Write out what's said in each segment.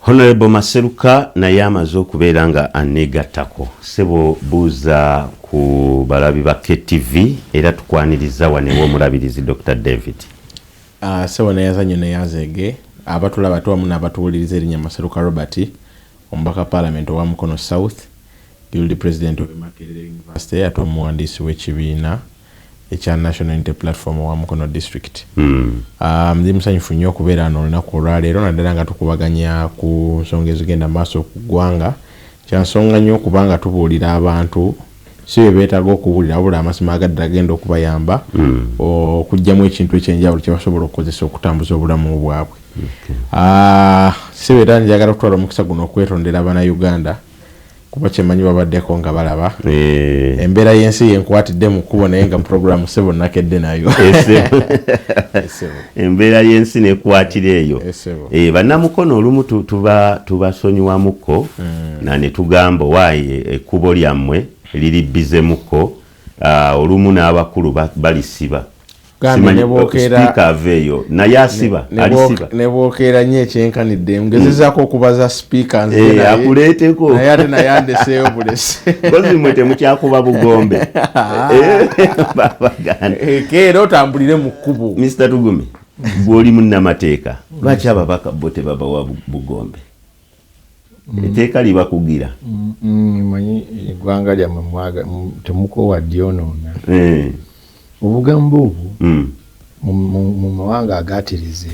Honorable Maseruka naye amaze okubeera nga aneegattako. Sebo buuza ku balabi ba KTV era tukwaniriza wanewo omulabirizi Dr. David. Sebo nayazanyo neyazege abatulaba tuwamu n'abatuwuliriza erinnya Maseruka Robert omubaka Parliament owa Mukono South Guild President of Makerere University ate omuwandiisi w'ekibiina ekya National Unity Platform owa Mukono District. Ndi musanyufu nnyo okubeera wano olunaku olwaleero naddala nga tukubaganya ku nsonga ezigenda maaso ku ggwanga. Kya nsonga nnyo kubanga tubuulira abantu si bye beetaaga okubuulira wabula amasimu agaddala gagenda okubayamba okugyamu ekintu ekyenjawulo kye basobola okukozesa okutambuza obulamu bwabwe. Si bye era njagala okutwala omukisa guno okwetondera Bannayuganda kuba kyemanyi babaddeko nga balaba embeera y'ensi yenkwatidde mu kkubo naye nga programu Sebo nakedde nayo. Embeera y'ensi nekwatira eyo. Bannamukono olumu tubasonyiwamuko na ne tugamba waaye ekkubo lyammwe liri bizemuko olumu n'abakulu balisiba. Speaker aveyo naye asiba alisiba nebwokeera nnyo ekyenkanidde ngezezaako okubaza speaker akuleeteko naye ate nayandeseeyo bulesi kozi mwe temukyakuba bugombe keera otambulire mu kkubo. Mr. Tugumi bw'oli munnamateeka lwaki ababaka bo tebabawa bugombe? Etteeka libakugira manyi eggwanga lyammwe temukowa dyonoona obugambo obwo mu mawanga agatereze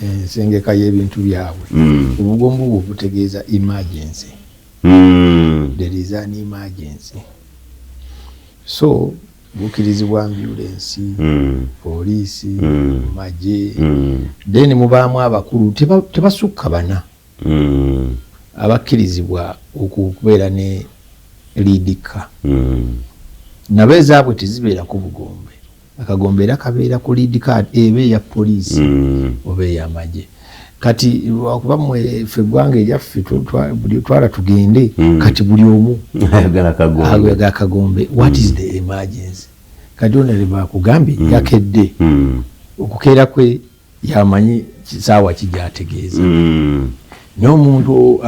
ensengeka y'ebintu byabwe obugombo obwo butegeeza emergency. There is an emergency. So bukirizibwa ambulance, poliisi, magye, then mubaamu abakulu tebasukka bana abakkirizibwa okubeera ne liidika. Nabe ezaabwe tezibeera ku bugombe. Akagombe era kabeera ku lead card eba eya poliisi oba ey'amagye. Kati wakuba mmwe ffe eggwanga eryaffe buli twala tugende kati buli omu ayagala akagombe. What is the emergency? Kati ono bakugambye yakedde okukeera kwe yamanyi kisaawa kijyategeeza. N'omuntu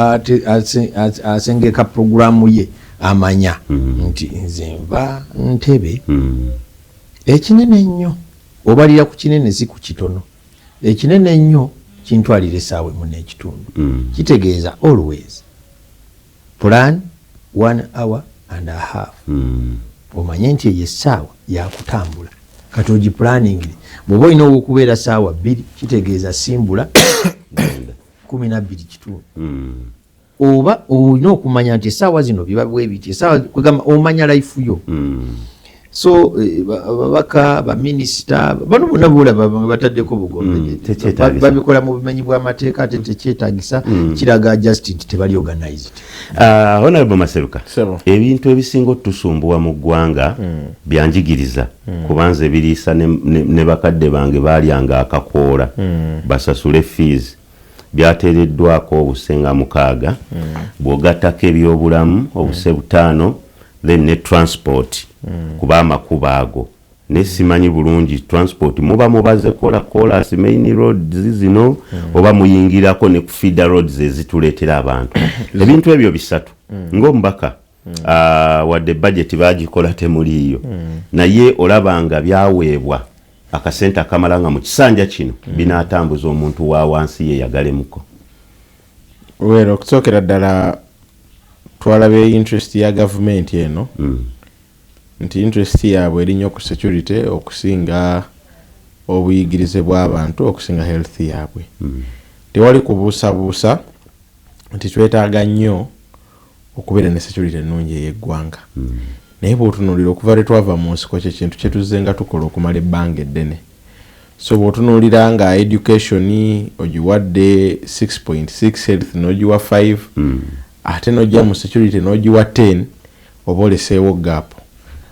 asengeka programu ye amanya nti nze nva Ntebe ekinene ennyo obalira ku kinene si ku kitono. Ekinene ennyo kintwalira essaawa emu n'ekitundu. Kitegeeza always plan 1 hour and a half. Omanye nti eyo essaawa yakutambula kati ogiplaningire bw'oba olina okubeera ssaawa 2 kitegeeza simbula 12 kitundu. Oba olina okumanya nti essaawa zino biba bwe biti essaawa kwegamba omanya life yo. So babaka baminisita bano bonna boolaba bataddeko bugombe babikola mu bumenyi bw'amateeka ate tekyetaagisa kiraga just nti tebali organized. Honorable Maseruka, ebintu ebisinga otusumbuwa mu ggwanga byanjigiriza kubanze biriisa ne bakadde bange baalyanga akakoola basasule fees byateereddwako obusenga 6 bw'ogattako ebyobulamu obuse 5 then ne transport kuba amakubo ago nesimanyi bulungi transport muba mubaze kola main roads zino oba muyingirako ne ku feeder roads ezituleetera abantu ebintu ebyo bisatu ng'omubaka wadde budget bagikola temuliyo naye olabanga byaweebwa akasente akamala nga mu kisanja kino binaatambuza omuntu wa wansi ye yagalemuko. Wero okusookera ddala twalabe interest ya government eno nti interest yaabwe erinnya ku security okusinga obuyigirize bw'abantu okusinga health yaabwe. Tewali kubuusabuusa nti twetaaga nnyo okubeera ne security ennungi ey'eggwanga. Naye bw'otunuulira okuva lwe twava mu nsiko kye kintu kye tuzze nga tukola okumala ebbanga eddene. So bw'otunuulira nga education ogiwadde 6.6 health n'ogiwa 5 ate n'ojja mu security n'ogiwa 10 oba oleseewo gap.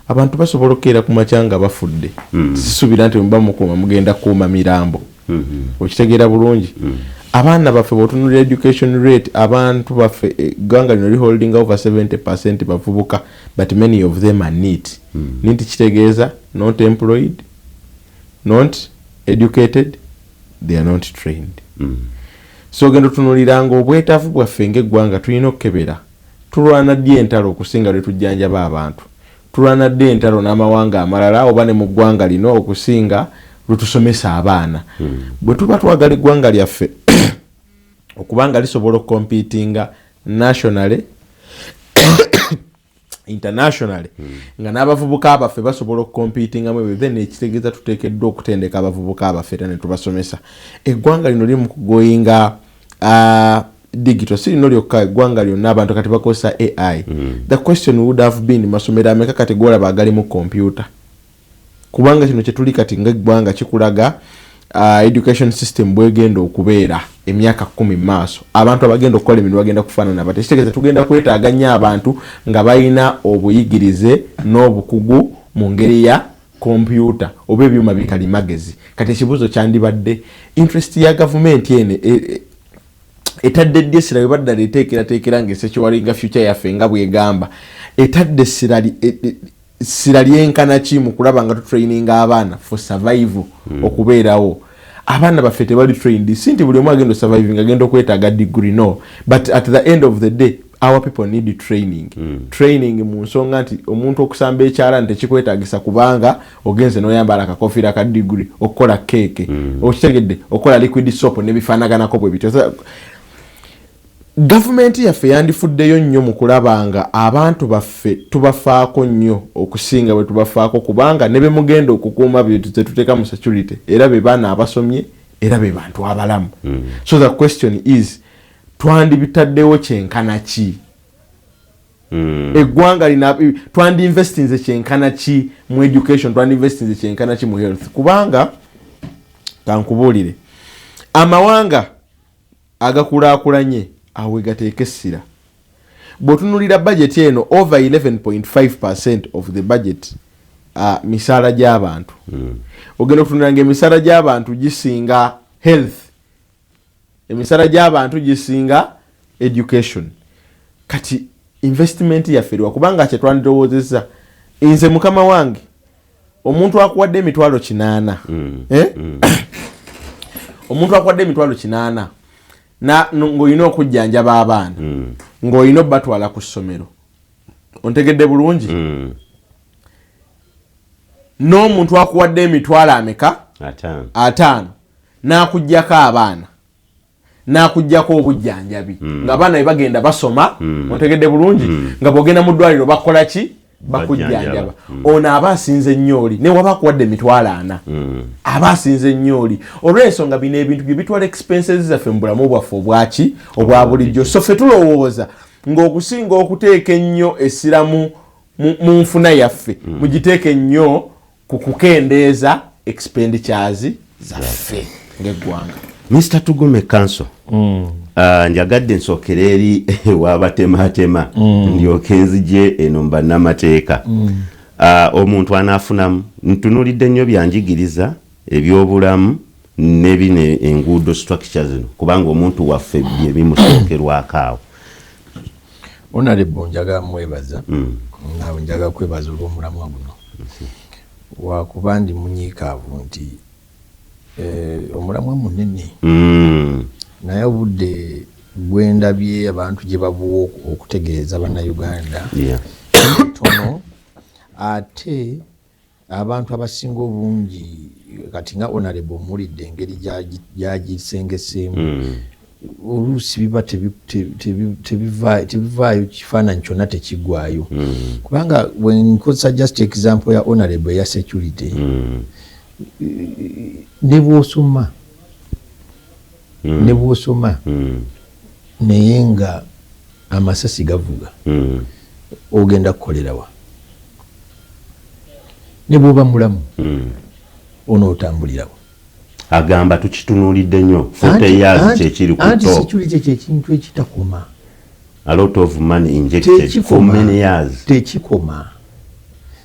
Abantu basobola okukeera ku makya nga bafudde. Sisuubira nti muba mukuuma mugenda kuuma mirambo. Okitegeera bulungi. Abaana baffe bw'otunuulira education rate abantu baffe eggwanga lino holding over 70% bavubuka but many of them are neat. Nti kitegeeza not employed, not educated, they are not trained. so gendo tunuliranga obwetaavu bwaffe ng'eggwanga tulina okukebera tulwana ddi entalo okusinga lwe tujjanjaba abantu tulwana ddi entalo n'amawanga amalala oba ne mu ggwanga lino okusinga lwe tusomesa abaana bwe tuba twagala eggwanga lyaffe okubanga lisobola okukompitinga nationally internationally nga n'abavubuka abaffe basobola okukompitinga mu then ekitegeeza tuteekeddwa okutendeka abavubuka abaffe era ne tubasomesa eggwanga lino liri mu kugoyinga digital si lino lyokka eggwanga lyonna abantu kati bakozesa AI the question would have been masomero ameka kati golaba agali mu computer kubanga kino kye tuli kati ng'eggwanga kikulaga education system bwegenda okubeera emyaka 10 maaso abantu abagenda okukola emirimu bagenda kufaanana bati ekitegeeza tugenda kwetaaganya abantu nga balina obuyigirize n'obukugu mu ngeri ya kompyuta oba ebyuma bikalimagezi kati ekibuuzo kyandibadde interest ya gavumenti ene etadde ddi essira bwe badda leteekerateekera ng'esekiwalinga future yaffe nga bwegamba etadde essira lyenkana ki mu kulaba nga tutraininga abaana for survival okubeerawo abaana baffe tebali trained si nti buli omu agenda surviving agenda okwetaaga degree no but at the end of the day our people need training training mu nsonga nti omuntu okusamba ekyala tekikwetaagisa kubanga ogenze n'oyambala akakofiira ka degree okukola keeke okitegedde okukola liquid soap n'ebifaanaganako bwe bityo gavumenti yaffe yandifuddeyo nnyo mu kulabanga abantu baffe tubafaako nnyo okusinga bwe tubafaako kubanga ne be mugenda okukuuma bye tuteeka mu security era be baana abasomye era be bantu abalamu so the question is twandibitaddewo kyenkana ki eggwanga lina twandinvestinze kyenkana ki mu education twandinvestinze kyenkana ki mu health kubanga kankubuulire amawanga agakulaakulanye awe gateeka essira bw'otunulira budget eno over 11.5% of the budget misaala gy'abantu ogenda okutunulira ng'emisaala gy'abantu gisinga health emisaala gy'abantu gisinga education kati investment yaffe eriwa kubanga kyetwandirowoozezza nze mukama wange omuntu akuwadde emitwalo 8 omuntu akuwadde emitwalo 8 ng'olina okujjanjaba abaana ng'olina obbatwala ku ssomero ontegedde bulungi n'omuntu akuwadde emitwalo ameka 5 n'akuggyako abaana n'akuggyako obujjanjabi ng'abaana be bagenda basoma ontegedde bulungi nga bw'ogenda mu ddwaliro bakola ki bakujjanjaba ono aba asinze nnyo oli ne waba akuwadde emitwalo 4 aba asinze nnyo oli olw'ensonga bino ebintu bye bitwala expenses zaffe mu bulamu bwaffe obwaki obwa bulijjo so ffe tulowooza ng'okusinga okuteeka ennyo essira mu nfuna yaffe mugiteeke ennyo ku kukendeeza expenditures zaffe ng'eggwanga. Mr. Tugume Council njagadde nsokere eri wabatematema ndyoke nzije eno bannamateeka omuntu anaafunamu ntunulidde nnyo byanjigiriza ebyobulamu nebine enguudo structure zino kubanga omuntu waffe bye bimusookerwako awo. Honorable njaga mwebaza nawe njaga kwebaza olw'omulamwa guno wakuba ndi munyiikaavu nti omulamwa munene naye obudde bwendabye abantu gye babuwa okutegeeza bannayuganda tono ate abantu abasinga obungi kati nga Honorable omulidde engeri gyagisengeseemu oluusi biba tebivaayo kifaananyi kyonna tekiggwayo kubanga wenkozesa just example ya Honorable eya security ne bw'osoma naye nga amasasi gavuga ogenda kukolerawa ne bw'oba mulamu onootambulirawo agamba tukitunulidde nnyo 40 years kyekiri ku anti security kyekintu ekitakoma a lot of money injected for many years tekikoma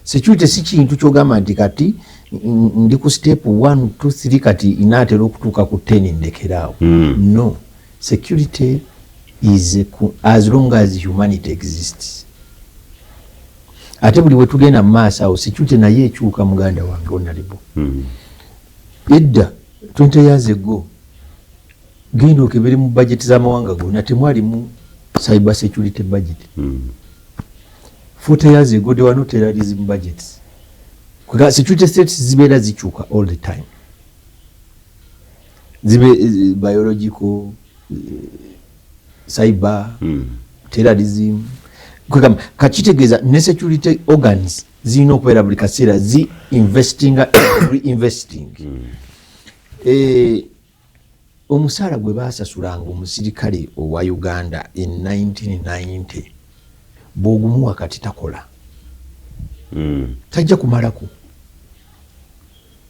security si kintu kyogamba nti kati ndi ku step 1 2 3 kati inaatera okutuuka ku 10 ndekeraawo no security is as long as humanity exists ate buli we tugenda mu maaso awo security naye ekyuka muganda wange Honorable edda 20 years ago genda okebere mu budget z'amawanga gonna temwali mu cyber security budget. 40 years ago there were no terrorism budgets. Kuga security threats zibeera zikyuka all the time. Biological, cyber, terrorism. Kuga kachitegeeza ne security organs zirina okubeera buli kaseera reinvesting. Omusaala gwe baasasulanga omusirikale owa Uganda in 1990 bw'ogumuwa kati takola. Tajja kumalako.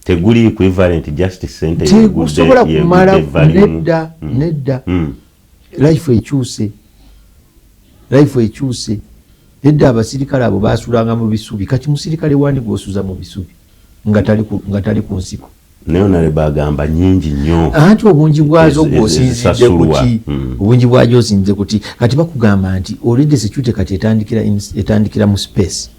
Teguli equivalent justice center tegusobola kumala nedda. Life ekyuse. Edda abasirikale abo baasulanga mu bisubi. Kati musirikale wani gwosuza mu bisubi nga tali ku nsiko. Nayo nale bagamba nyingi nnyo. Anti obungi bwazo bw'osinzidde kuki? Obungi bwajo osinze kuti? Kati bakugamba nti already security kati etandikira mu space.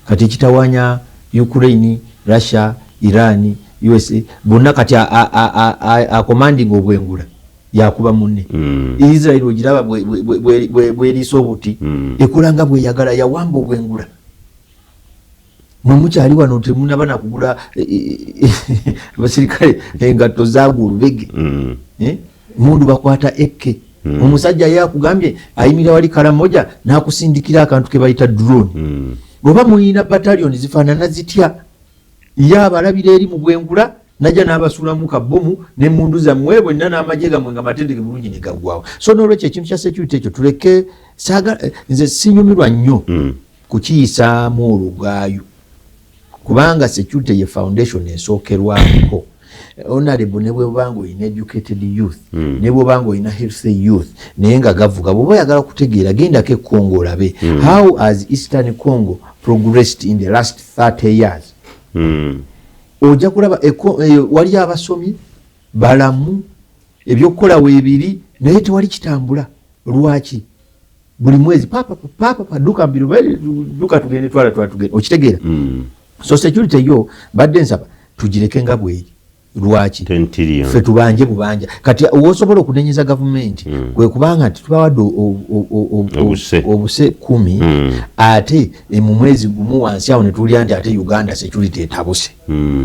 Kati ekitawanya Ukraine, Russia, Iran, USA bonna kati a commanding obwengula yakuba munne. Israel ogiraba bweriisa obuti ekolanga bweyagala yawamba obwengula. Mumukyali wano temunaba nakugula basirikale engatto zagulubege. Mundu bakwata ekke. Omusajja yakugambye ayimira wali Karamoja nakusindikira akantu ke bayita drone. Oba muyina battalion zifaanana zitya yabalabira eri mu bwengula najja n'abasulamu kabomu n'emmundu zammwe bwenna n'amagye gammwe nga matendeke bulungi ne gaggwawo. So n'olwekyo ekintu kya security ekyo tuleke nze sinyumirwa nnyo kukiyisaamu olugaayo kubanga security ye foundation esookerwako. Honorable ne bwebanga olina educated youth ne bwebanga olina healthy youth naye nga gavuga bw'oba oyagala kutegeera gendako e Congo olabe how has Eastern Congo progressed in the last 30 years. Ojja kulaba wali abasomi balamu ebyokukola weebiri naye tewali kitambula. Lwaki? Buli mwezi papa duka mbiri duka tugende twala tugende okitegeera. So security yo badde nsaba tugireke nga bweri. Lwaki? Ffe tubanje bubanja. Kati osobola okunenyeza government kwe kubanga tubawadde obuse 10 ate mu mwezi gumu wansi awo ne tulya nti ate Uganda security etabuse.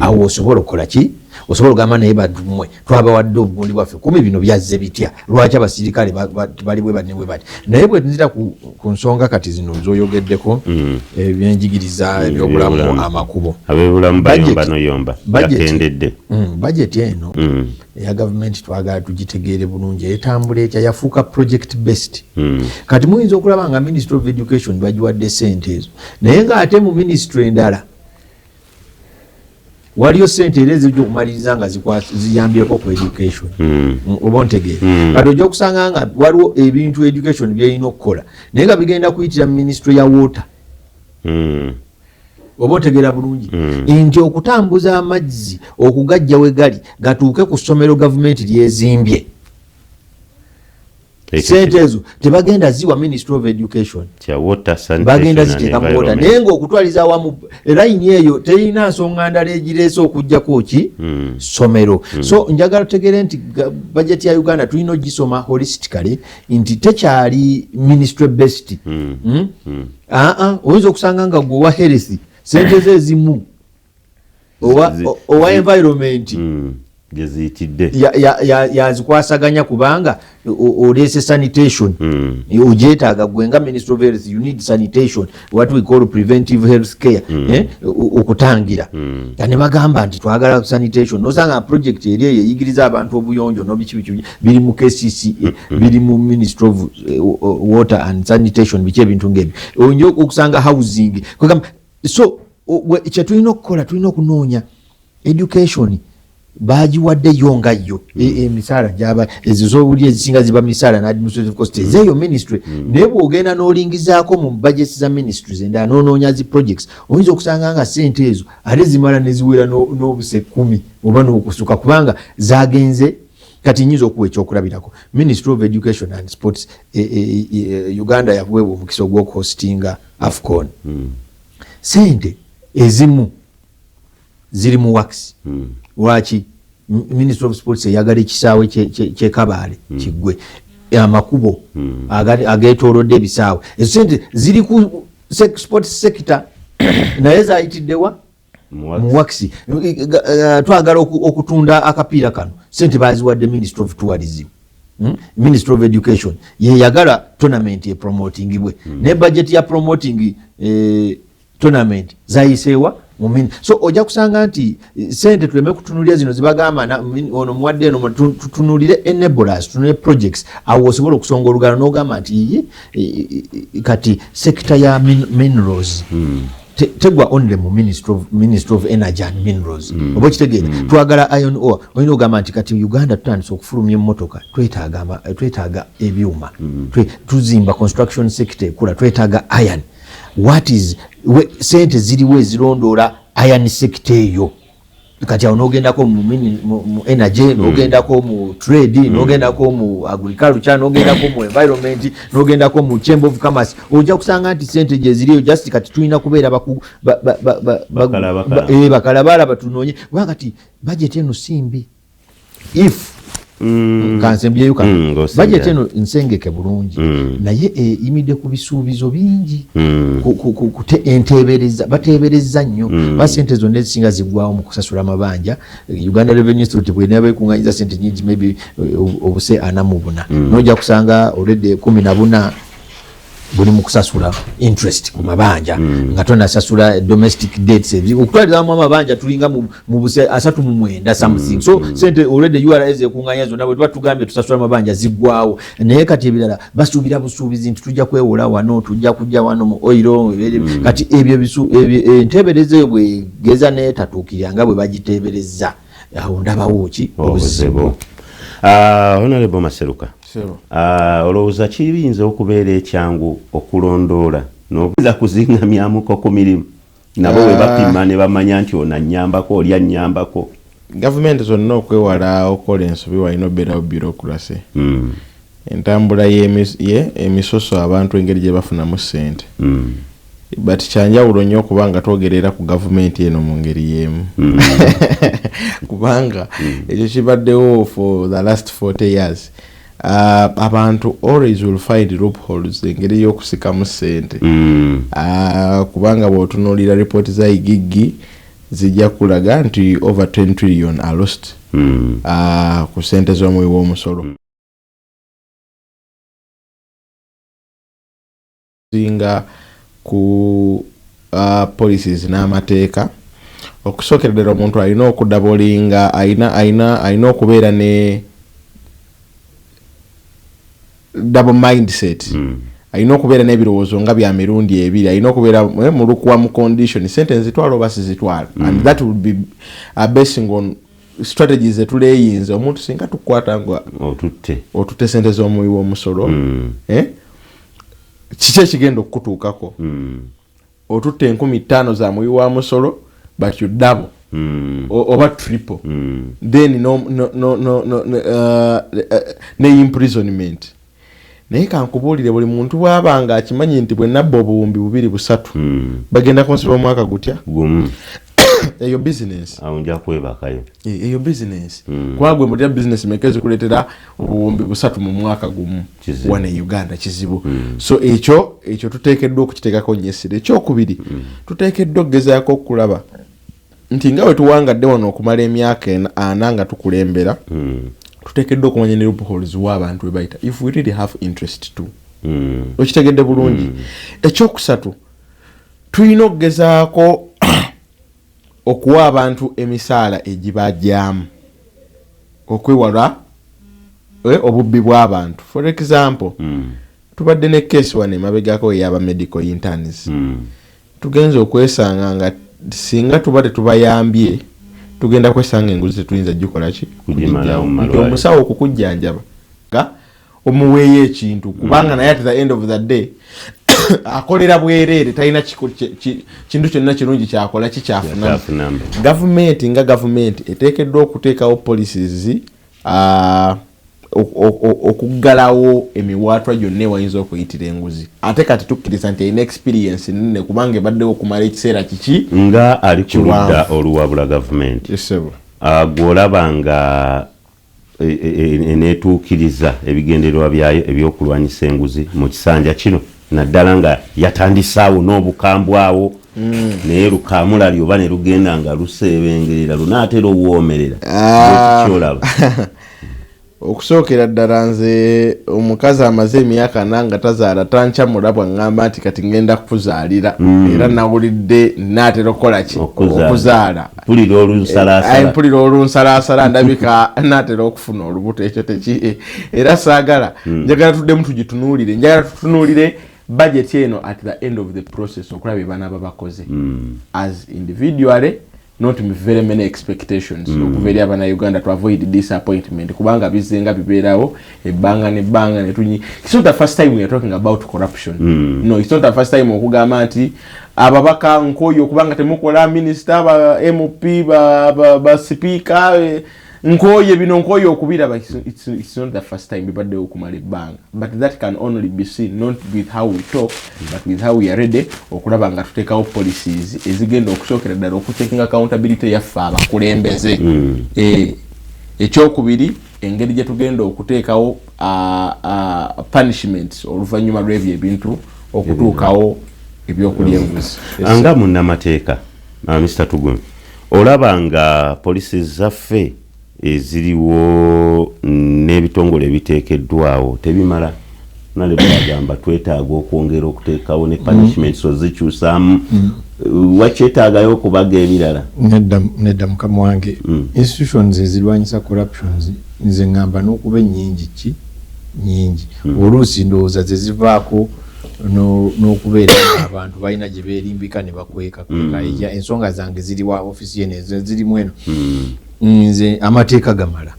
Awo osobola okukola ki? Osobola okugamba naye badumwe twabawadde obugundi bwaffe 10 bino byazze bitya. Lwaki abasirikale bali bwe bali bwe. Naye bwe nzira ku nsonga kati zino zoyogeddeko ebyenjigiriza ebyobulamu amakubo. Abebulamu bayomba noyomba yakendedde. Budget eno ya government twagala tugitegeere bulungi etambula etya yafuuka project based. Kati muyinza okulaba nga Ministry of Education bagiwadde sente ezo naye nga ate mu ministry endala waliyo sente ezo gy'okumaliriza nga ziyambyeko ku education. Oba ntegeera kati ojja okusanga nga waliwo ebintu education byerina okukola naye nga bigenda kuyitira mu ministry ya water. Oba otegeera bulungi nti okutambuza amazzi okugajja we gali gatuuke ku ssomero gavumenti lyezimbye sente ezo tebagenda ziwa Ministry of Education bagenda ziteeka mu water naye ng'okutwaliza awamu layini eyo terina nsonga ndala egireese okugjako ki ssomero. So njagala tutegeere nti budget ya Uganda tulina ogisoma holistically nti tekyali ministry based. Oyinza okusanga nga gwe wa health sente ze zimu owa environment yazikwasaganya kubanga oleese sanitation ogyetaaga gwe nga Ministry of Health you need sanitation what we call preventive health care okutangira. Ne bagamba nti twagala sanitation nosanga project eri eyo eyigiriza abantu obuyonjo nobiki biri mu KCCA biri mu Ministry of Water and Sanitation biki ebintu ng'ebyo oyinza okusanga housing. So kyetulina okukola tulina okunoonya education bagiwadde yonga yo emisaala gyaba ezo z'obuli ezisinga ziba misaala na administrative cost ezeeyo ministry naye bw'ogenda n'olingizaako mu budgets za ministries endala n'onoonya zi projects oyinza okusanga nga sente ezo ate zimala ne ziwera n'obuse 10 oba n'okusuka kubanga zagenze. Kati nyinza okuwa ekyokulabirako Ministry of Education and Sports Uganda yaweebwa omukisa ogw'okuhostinga AFCON. Sente ezimu ziri mu wax. Lwaki? Ministry of Sports eyagala ekisaawe kye Kabale kiggwe amakubo ageetoolodde ebisaawe ezo sente ziri ku sports sector naye zayitiddewa muwakisi twagala okutunda akapiira kano sente baziwadde Ministry of Tourism Ministry of Education yeyagala tournament epromotingibwe ne budget ya promoting tournament zayiseewa so ojja kusanga nti sente tuleme kutunulira zino zibagamba ono muwadde eno tutunulire enablers tunulire projects awo osobola okusonga olugalo n'ogamba nti kati sector ya minerals tegwa only mu Ministry of Energy and Minerals oba kitegeera twagala iron ore olina ogamba nti kati Uganda tutandise okufulumya emmotoka twetaaga ebyuma tuzimba construction sector ekula twetaaga iron what is sente ziriwo ezirondoola iron sector eyo kati awo n'ogendako mu energy n'ogendako mu trade n'ogendako mu agriculture n'ogendako mu environment n'ogendako mu chamber of commerce ojja kusanga nti sente gye ziriyo just kati tulina kubeera bakalabala batunoonye kubanga kati budget eno simbi if kansembyeyo budget eno nsengeke bulungi naye eyimidde ku bisuubizo bingi bateebereza nnyo ba sente zonna ezisinga ziggwawo mu kusasula amabanja Uganda Revenue Authority bw'enaaba ekungaanyiza sente nyingi maybe obuse 44 n'ojja kusanga already 14 buli mu kusasula interest ku mabanja nga tonasasula domestic debts okutwaliramu amabanja tulinga mu buse 39 something so sente already URS ekunganya zonna bwe tuba tugambye tusasula amabanja ziggwawo naye kati ebirala basuubira busuubizi nti tujja kwewola wano tujja kujja wano mu oil kati ebyo enteebereza bwegeza neetatuukirira nga bwe bagiteebereza awo ndabawo ki obuzibu. Honorable Maseruka olowooza kiyinza okubeera ekyangu okulondoola n'okuza kuzingamyamuko ku mirimu nabo bwe bapima ne bamanya nti ono annyambako oli annyambako gavumenti zonna okwewala okola ensobi walina obeerawo bureaucracy entambula emisoso abantu engeri gye bafunamu ssente but kyanjawulo nnyo kubanga twogerera ku gavumenti eno mu ngeri y'emu kubanga ekyo kibaddewo for the last 40 years abantu always will find loopholes engeri y'okusikamu ssente kubanga bw'otunuulira ripooti za igiggi zijja kulaga nti over 10 trillion are lost ku ssente z'omuwi w'omusolo zinga ku policies n'amateeka okusookera ddala omuntu alina okudabolinga alina okubeera ne double mindset alina okubeera n'ebirowoozo nga bya mirundi ebiri alina okubeera mu lukwamu condition sente nzitwala oba sizitwala and that would be basing on strategies etuleyinza omuntu singa tukwata nga otutte sente z'omuwi w'omusolo kiki ekigenda okukutuukako otutte 15,000 za muwi wa musolo but you double oba triple then ne imprisonment naye kankubuulire buli muntu bw'abanga akimanyi nti bwe nabba obuwumbi 2-3 bagenda kunsiba omwaka gutya eyo business aunja kwebakayo eyo business kwagwe mutya business mekezi kuletera obuwumbi 3 mu mwaka gumu wane Uganda kizibu so ekyo tuteekeddwa okukiteekako nyesire ekyokubiri tuteekeddwa okugezaako okulaba nti nga bwe tuwangadde wano okumala emyaka 4 nga tukulembera tuteekeddwa okumanya ne loopholes w'abantu we bayita if we really have interest too okitegedde bulungi ekyokusatu tulina okugezaako okuwa abantu emisaala egibajjamu okwewala obubbi bw'abantu for example tubadde ne case wane mabegako ey'aba medical interns tugenza okwesanga nga singa tuba tetubayambye tugenda kwesanga enguzi tetuyinza gikola ki omusawo okukujjanjaba nga omuweeyo ekintu kubanga naye at the end of the day akolera bwereere talina kintu kyonna kirungi kyakola kikyafuna gavumenti nga gavumenti eteekeddwa okuteekawo policies okuggalawo emiwaatwa gyonna ewayinza okuyitira enguzi ate kati tukkiriza nti erina experience nene kubanga ebaddewo okumala ekiseera kiki nga ali ku ludda oluwabula gavumenti gw'olaba nga netuukiriza ebigendererwa byayo ebyokulwanyisa enguzi mu kisanja kino naddala nga yatandisaawo n'obukambwe awo naye lukamula lyoba ne lugenda nga luseebengerera lunaatera obuwoomerera kyolaba. Okusookera ddala nze omukazi amaze emyaka nga tazaala tancamula bw'aŋŋamba nti kati ngenda kuzaalira era nawulidde naatera okukola ki okuzaala mpulira olunsalaasala ndabika naatera okufuna olubuto ekyo teki era saagala njagala tuddemu tugitunuulire njagala tutunuulire budget eno at the end of the process okulaba ebanaaba bakoze as individually not very many expectations okuva eri abannayuganda to avoid disappointment kubanga bizenga bibeerawo ebbanga nebbanga netunyi. It's not the first time we are talking about corruption. No, it's not the first time okugamba nti ababaka nkoyo kubanga temukola minister ba MP ba speaker nkoye bino nkoyo okubiraba. It's not the first time bibadde okumala ebbanga, but that can only be seen not with how we talk but with how we are ready okulaba nga tuteekawo policies ezigenda okusookera ddala okutaking accountability yaffe abakulembeze. Ekyokubiri engeri gye tugenda okuteekawo punishments oluvannyuma lw'ebyo ebintu okutuukawo ebyokulya enguzi. Anga munnamateeka Mr. Tugumi olaba nga policies zaffe eziriwo n'ebitongole ebiteekeddwawo tebimala nale bagamba twetaaga okwongera okuteekawo ne punishments ozikyusaamu wakyetaagayo okubaga ebirala. Nedda mukama wange institutions ezirwanyisa corruptions nze ngamba n'okuba ennyingi nyingi oluusi ndowooza zezivaako n'okubeera abantu balina gye beerimbika ne bakweka ensonga zange ziri wa ofisi yene zirimu eno nze amateeka gamala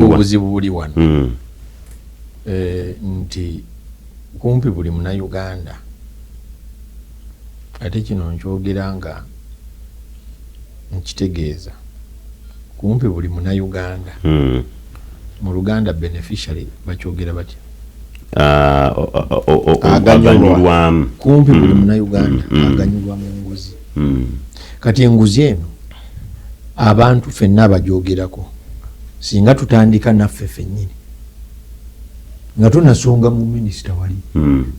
obuzibu buli wano nti kumpi buli munnayuganda ate kino nkyogera nga nkitegeeza kumpi buli munnayuganda mu Luganda beneficiary bakyogera batya aganyulwamu kumpi buli munnayuganda aganyulwa mu nguzi. Kati enguzi eno abantu ffenna abagyogerako singa tutandika naffe ffennyini nga tunasonga mu minisita wali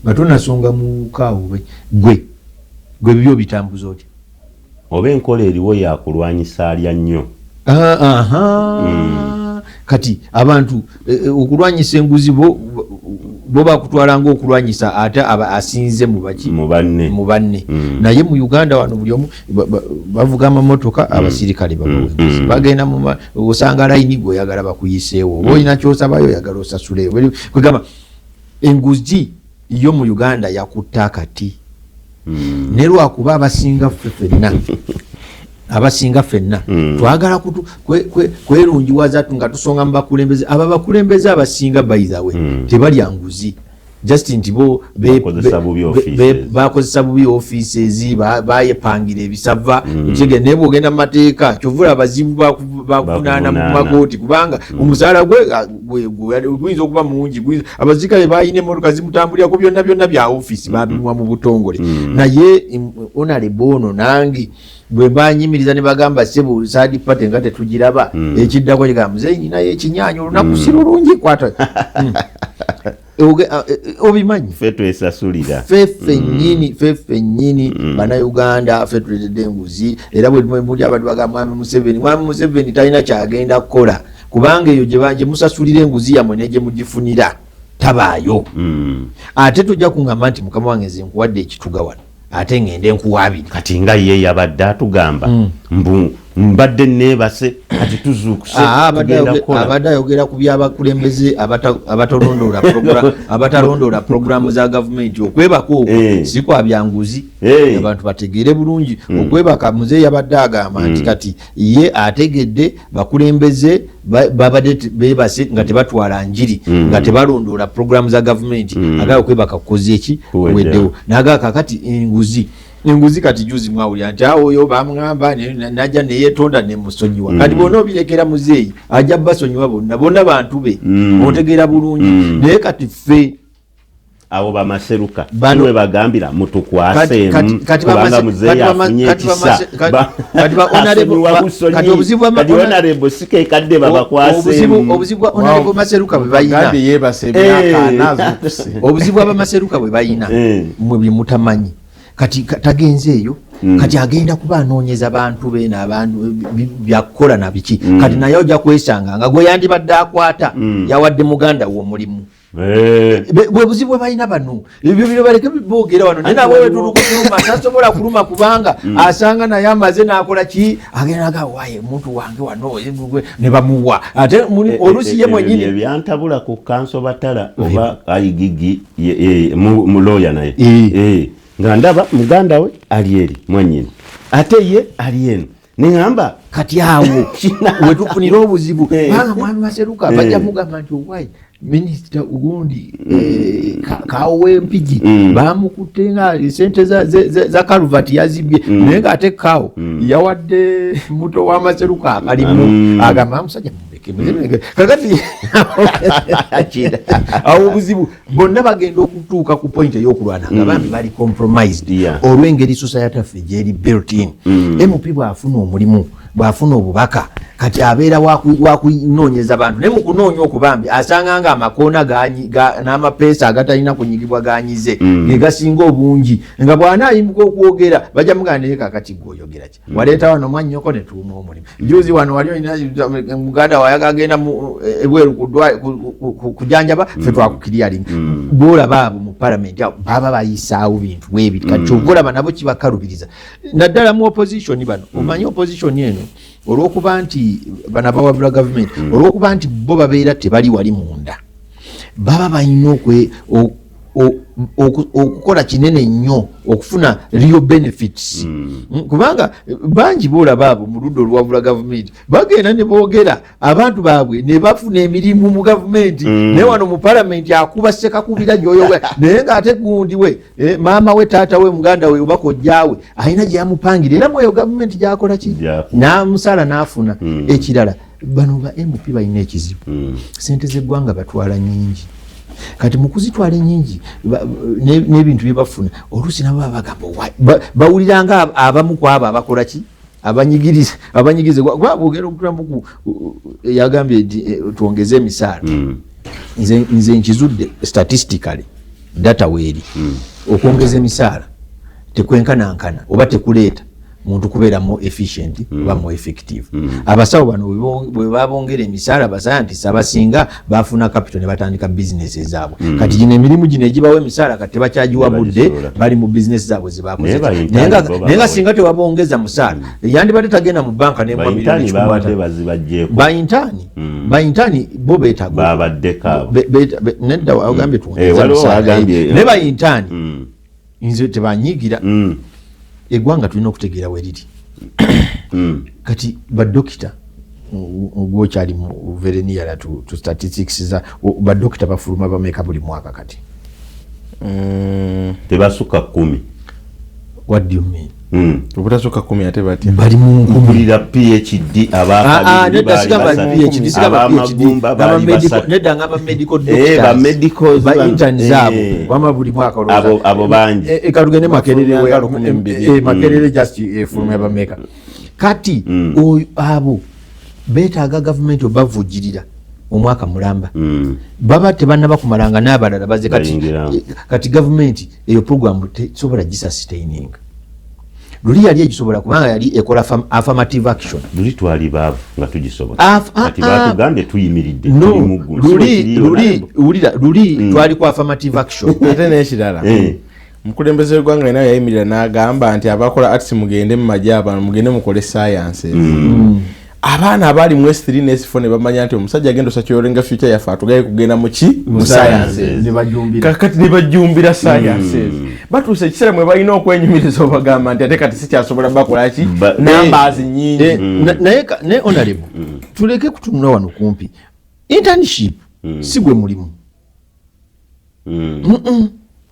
nga tunasonga mu kaawo gwe bibyo bitambuza otya oba enkola eriwo yakulwanyisa alya nnyo. Kati abantu okulwanyisa enguzi bo bakutwalanga okulwanyisa ate asinze mu banne naye mu Uganda wano buli omu bavuga amamotoka abasirikale babawenguzi bagenda osanga layini gwe oyagala bakuyiseewo oba olina kyosabayo oyagala osasuleyo kwegamba enguzi yo mu Uganda yakutta kati ne lwakuba abasinga ffenna twagala kwerungiwaza nga tusonga mu bakulembeze abakulembeze abasinga bayizawe tebalya nguzi just nti bo bakozesa bubi offices bayepangira ebisava kige naye bwogenda mu mateeka kyovula abazibu bakunaana mu makooti kubanga omusaala guyinza okuba mungi abazikale bayina emmotoka zimutambulirako byonna bya office babimuwa mu butongole naye honorable ono nange bwe banyimiriza ne bagamba sebo sadi pate nga tetugiraba ekiddako kigamba muzeyi ninayo ekinyaanyi olunaku si lulungi kwata obimanyi ffe twesasulira ffe nnyini bannayuganda ffe tuleetedde enguzi era bwe muli abantu bagamba mwami Museveni talina kyagenda kukola kubanga eyo gye musasulira enguzi yammwe ne gye mugifunira tabaayo ate tujja kuŋŋamba nti mukama wange nze nkuwadde ekituga wano ate ngende nkuwaabiri kati nga ye yabadde atugamba mbadde neebase kati tuzuukuse abadde ayogera ku byabakulembeze abatalondoola programu za gavumenti okwebaka okwo si kwa byanguzi abantu bategeere bulungi okwebaka muzeeyi yabadde agamba nti kati ye ategedde bakulembeze babadde beebase nga tebatwala njiri nga tebalondoola programu za gavumenti agala okwebaka kukoze eki weddewo nagaa kakati enguzi kati juzi mwawulira nti oyo bamugamba najja neyetonda nemusonyiwa kati bona obirekera muzeeyi ajja basonyiwa bonna bantu be otegeera bulungi naye kati ffe abo bamaseruka bwe bagambira mutukwase kubanga muzeeyi afunye ekisa kati honorable sike kadde babakwase obuzibu bwa honorable maseruka bwe bayina obuzibu bw'abamaseruka bwe bayina mwe bye mutamanyi kati tagenze eyo kati agenda kuba anoonyeza bantu be n'abantu byakukola na biki kati naye ojja kwesanga nga gwe yandibadde akwata yawadde muganda wo omulimu bwe buzibu bwe balina bano ebyo bino baleke boogera wano naye nabwe wetulukuluma tasobola kuluma kubanga asanga naye amaze n'akola ki agenda aga waye omuntu wange wano ne bamuwa ate oluusi ye mwennyini ebyantabula ku kanso batala oba ayigigi mu looya naye nga ndaba muganda we ali eri mwennyini ate ye ali eno neŋŋamba kati awo wetufunira obuzibu banga mwami Maseruka bajja mugamba nti owaye minisita ugundi kawe mpigi bamukutte nga sente za kaluvati yazibye naye ng'ate kawo yawadde muto wa Maseruka akalimu agamba musajja kakati awo obuzibu bonna bagenda okutuuka ku point ey'okulwana nga bambi bali compromised olw'engeri society yaffe gyeri built in MP bw'afuna omulimu bw'afuna obubaka kati abeera wakunoonyeza bantu naye mu kunoonya okubambi asanga nga amakoona n'amapeesa agatalina kunyigibwa ganyize ge gasinga obungi nga bw'anaayimuka okwogera bajja mugamba naye kakati gw'oyogera ki waleeta wano mwannyoko ne tuuma omulimu juzi wano wali olina muganda wayaga agenda ebweru kujanjaba ffe twakukiryalinga bw'olaba abo mu palamenti baba bayisaawo bintu bwebiti kati ky'olaba nabo kibakalubiriza naddala mu opposition bano omanyi opposition eno olw'okuba nti bano abawabula gavumenti olw'okuba nti bo babeera tebali wali munda baba balina okukola kinene nnyo okufuna real benefits kubanga bangi boolaba abo mu ludda olwabula gavumenti bagenda ne boogera abantu baabwe ne bafuna emirimu mu gavumenti naye wano mu palamenti akuba sekakubira gyoyoga naye ng'ate gundi we maama we taata we muganda we oba kojjaawe alina gye yamupangira era mweyo gavumenti gyakola ki n'amusala n'afuna ekirala bano ba MP balina ekizibu sente z'eggwanga batwala nnyingi kati mukuzitwala nyingi n'ebintu bye bafuna oluusi nabo bagamba bawulira nga abamu kwabo abakola ki abanyigirize gwabogera okutambuku yagambye nti twongeze emisaala nze nkizudde statistically data weeri okwongeza emisaala tekwenkanankana oba tekuleeta muntu kubeera more efficient oba more effective abasawo bano bwe babongera emisaala basayantisi abasinga bafuna capital ne batandika bizinesi zaabwe kati gino emirimu gino egibawo emisaala kati tebakyagiwa budde bali mu bizinesi zaabwe zebakoze naye nga singa tewabongeza musaala yandibadde tagenda mu banka bayintaani bo beetagwa nedda agambye ne bayintaani nze tebanyiigira eggwanga tulina okutegeera we liri kati badokita gwokyali mu very near to statistics badokita bafuluma bameka buli mwaka kati tebasukka 10 what do you mean obutasukka 10 ate bati bali mu nkumulira PhD nedda ngaba medical doctors ba interns abo wama buli mwaka abo bangi ekatugende makerere just efuluma bameka kati abo beetaaga gavumenti obavujirira omwaka mulamba baba tebanaba kumalanga n'abalala baze kati gavumenti eyo program tesobola gisusitaining luli yali egisobola kubanga yali ekola affirmative action luli twali baavu nga tugisobola kati batugambye tuyimiridde luli twali ku affirmative action ate n'ekirala mukulembeze w'eggwanga naye yayimirira n'agamba nti abakola arts mugende mu magye abantu mugende mukole sciences abaana abali mu S3 ne S4 ne bamanya nti omusajja agenda osakyolenga future yafe atugaye kugenda mu ki mu sciences kakati ne bajumbira sciences batuuse ekiseera mwe balina okwenyumiriza obagamba nti ate kati sikyasobola bakola ki numbers nyingi naye honorable tuleke kutunula wano kumpi internship si gwe mulimu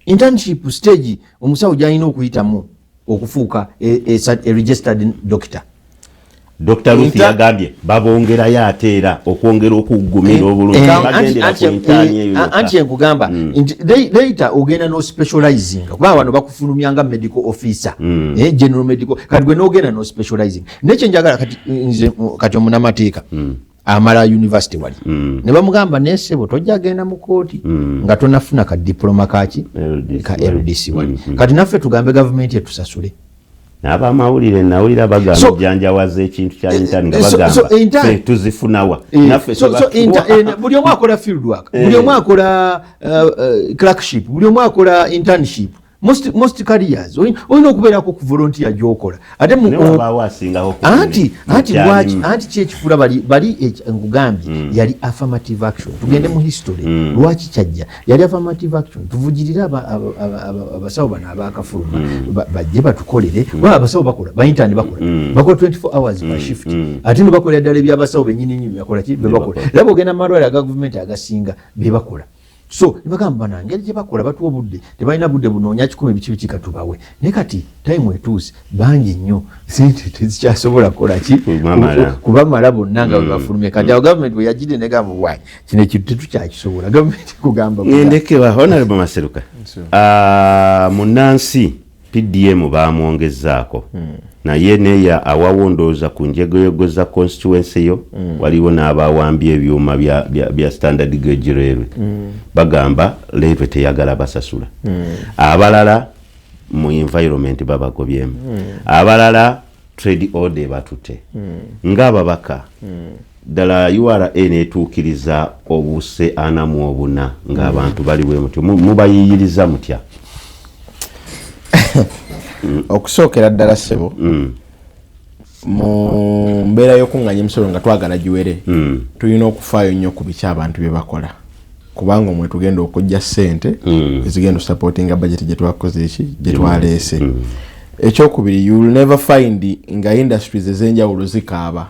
internship stage omusawo gy'alina okuyitamu okufuuka a registered doctor Dr. Ruth yagambye babongera yateera okwongera okugumira obulungi bagendera ku intani eyo anti nkugamba later ogenda no specializing kuba wano bakufulumyanga medical officer general medical kati gwe n'ogenda no specializing nekyo njagala kati omunamateeka amala university wali ne bamugamba nesebo tojja genda mu kooti nga tonafuna ka diploma ka LDC wali kati naffe tugambe government etusasule n'abamawulire nawulira bagamba janjawaza ekintu kya intani nga bagamba tuzifunawa naffe buli omu akola field work buli omu akola clerkship buli omu akola internship most careers olina okubeerako ku volunteer gyokola ate anti kyekifula bali nkugambye yali affirmative action tugende mu history lwaki kyajja yali affirmative action tuvugirire abasawo bano abakafuluma bajje batukolere waba abasawo bakola bayintani bakola 24 hours per shift ate ne bakola ddala ebyabasawo bennyini bakola ki bebakola era bwogenda mu malwaliro aga gavumenti agasinga bebakola so nibagamba nange gye bakola batuwa budde tebalina budde bunoonya 10 biki katubawe naye kati time etuuse bangi nnyo sente tezikyasobola kukola ki kubamala bonna nga bafulumye kati awo gavumenti bwe yagire ne gamba wayi kino ekintu tetukyakisobola gavumenti kugamba ngendekewa honorable Maseruka munansi PDM bamwongezaako naye neya awawondooza ku njegoyego za constituency yo waliwo n'abawambye ebyuma bya standard gauge railway bagamba leve teyagala basasula abalala mu environment babagobyemu abalala trade order batute ng'ababaka ddala URA neetuukiriza obuse 44 ng'abantu baliwe mutyo mubayiyiriza mutya okusookera ddala ssebo mu mbeera y'okuŋŋanya emisolo nga twagala giwere tulina okufaayo nnyo ku biki abantu bye bakola kubanga omwe tugenda okujja ssente ezigenda osupportinga budget gye twakoze eki gye twaleese ekyokubiri you will never find nga industries ez'enjawulo zikaaba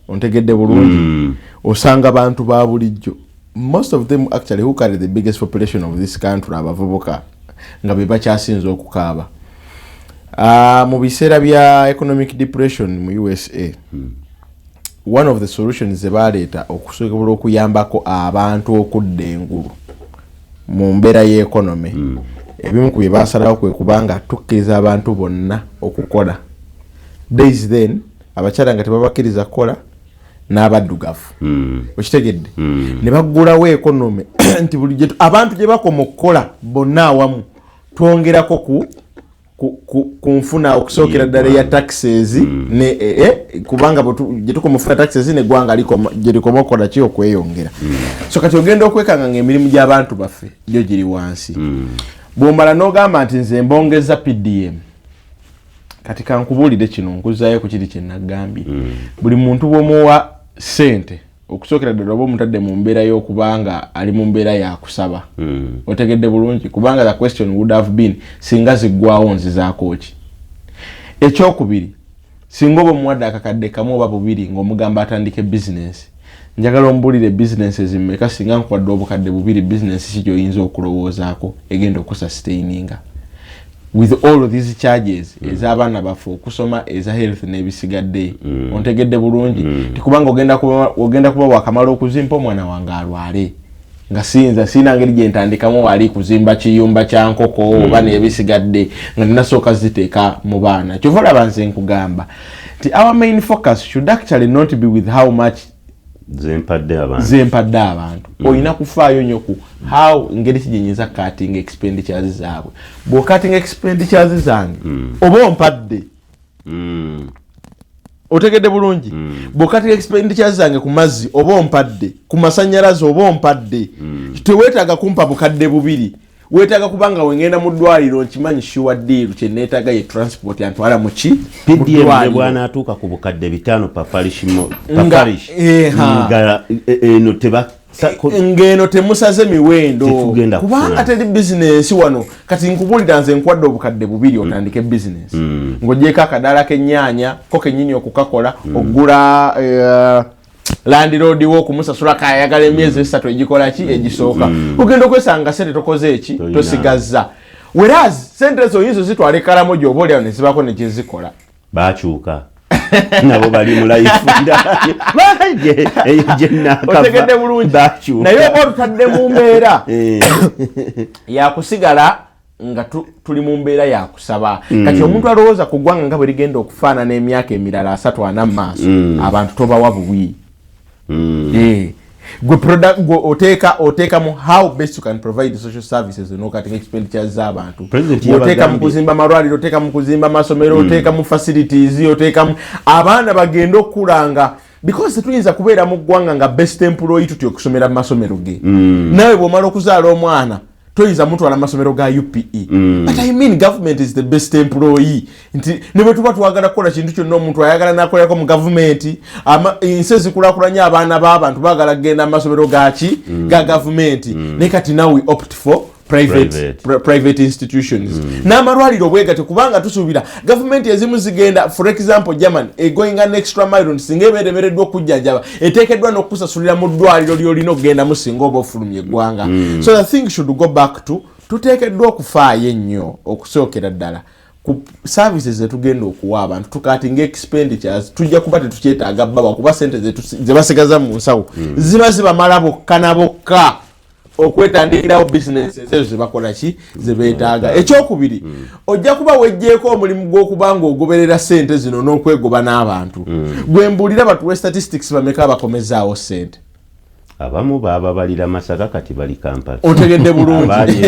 ontegedde bulungi osanga abantu ba bulijjo most of them actually who carry the biggest population of this country abavubuka nga be bakyasinze okukaaba mu biseera bya economic depression mu USA one of the solutions ze baleeta okusobola okuyambako abantu okudda engulu mu mbeera y'economy ebimu ku bye basalawo kwe kubanga tukkiriza abantu bonna okukola days then abakyala nga tebabakkiriza kukola n'abaddugavu okitegedde ne baggulawo economy nti buli abantu gye bakoma okukola bonna awamu twongerako ku nfuna okusookera ddala ya taxes ne kubanga gye tukoma ofuna taxes n'eggwanga gye likoma okukola ki okweyongera so kati ogenda okwekanga ng'emirimu gy'abantu baffe gyo giri wansi bw'omala n'ogamba nti nze mbongeza PDM kati kankubuulire kino nkuzaayo ku kiri kye nagambye buli muntu bw'omuwa ssente okusookera ddala oba omutadde mu mbeera y'okubanga ali mu mbeera yakusaba otegedde bulungi kubanga the question would have been singa ziggwawo nzizaako ki ekyokubiri singa oba omuwadde akakadde kamu oba bubiri ng'omugamba atandike bizinensi njagala ombuulire bizinensi zimmeka singa nkuwadde obukadde bubiri bizinensi ki gy'oyinza okulowoozaako egenda okusustaininga with all of these charges ez'abaana baffe okusoma eza health n'ebisigadde ontegedde bulungi tikubanga ogenda kuba wakamala okuzimpa omwana wange alwale nga siyinza sirina ngeri gye ntandikamu wali kuzimba kiyumba kya nkoko oba n'ebisigadde nga ninasooka ziteeka mu baana kyova olaba nze nkugamba nti our main focus should actually not be with how much zempadde abantu olina kufaayo nnyo ku how ngeri kijenyeza cutting expenditures zaabwe bwo cutting expenditures zange oba ompadde otegedde bulungi bwo cutting expenditures zange ku mazzi oba ompadde ku masannyalaze oba ompadde teweetaaga kumpa bukadde bubiri weetaaga kubanga wengenda mu ddwaliro nkimanyi sure deal kye neetaaga ye transport yantwala mu ki PDM bwana atuuka ku bukadde 5 pa parish nga eno ngeno temusaze miwendo kubanga teri bizinensi wano kati nkubulira nze nkwadde obukadde bubiri otandike bizinensi ng'ogyeko akadaala k'ennyaanya ko kennyini okukakola okugula landlord wo kumusasula kayagala emyezi 3 egikola ki egisooka ogenda okwesanga sente tokoze eki tosigazza whereas sente ezo yizo zitwala ekalamu gy'oba olyawo ne zibako ne gyezikola baakyuka nabo bali mu life otegedde bulungi naye oba tutadde mu mbeera yakusigala nga tuli mu mbeera yakusaba kati omuntu alowooza ku ggwanga nga bwe ligenda okufaanana emyaka emirala 3-4 mu maaso abantu tobawa buwi gwe oteeka mu how best you can provide social services n'okatinga expenditures z'abantu oteeka mu kuzimba amalwaliro oteeka mu kuzimba amasomero oteeka mu facilities oteeka mu abaana bagenda okukulanga because tetuyinza kubeera mu ggwanga nga best employee tutya okusomera mu masomero ge nawe bw'omala okuzaala omwana toyinza mutwala amasomero ga UPE but I mean government is the best employee nti ne bwe tuba twagala kukola kintu kyonna omuntu ayagala nakolerako mu government ensi ezikulakulanya abaana b'abantu baagala kugenda mu masomero gaki ga government ne kati now we opt for private institutions n'amalwaliro bwegate kubanga tusuubira government ezimu zigenda for example Germany going an extra mile singa eberemereddwa okujjanjaba eteekeddwa n'okusasulira mu ddwaliro lyolina okugenda mu singa oba ofulumya eggwanga so the thing should go back to tuteekeddwa okufaayo ennyo okusookera ddala ku services zetugenda okuwa abantu tukatinga expenditures tujja kuba tetukyetaaga baba kuba sente ze basigaza mu nsawo ziba zibamala bokka na bokka okwetandikirawo business ezo zebakola ki zebeetaaga ekyokubiri ojja kuba wejjeeko omulimu gw'okubanga ogoberera sente zino n'okwegoba n'abantu gwe mbuulira batuwe statistics bameka bakomezaawo sente abamu babalira Masaka kati bali Kampala otegedde bulungi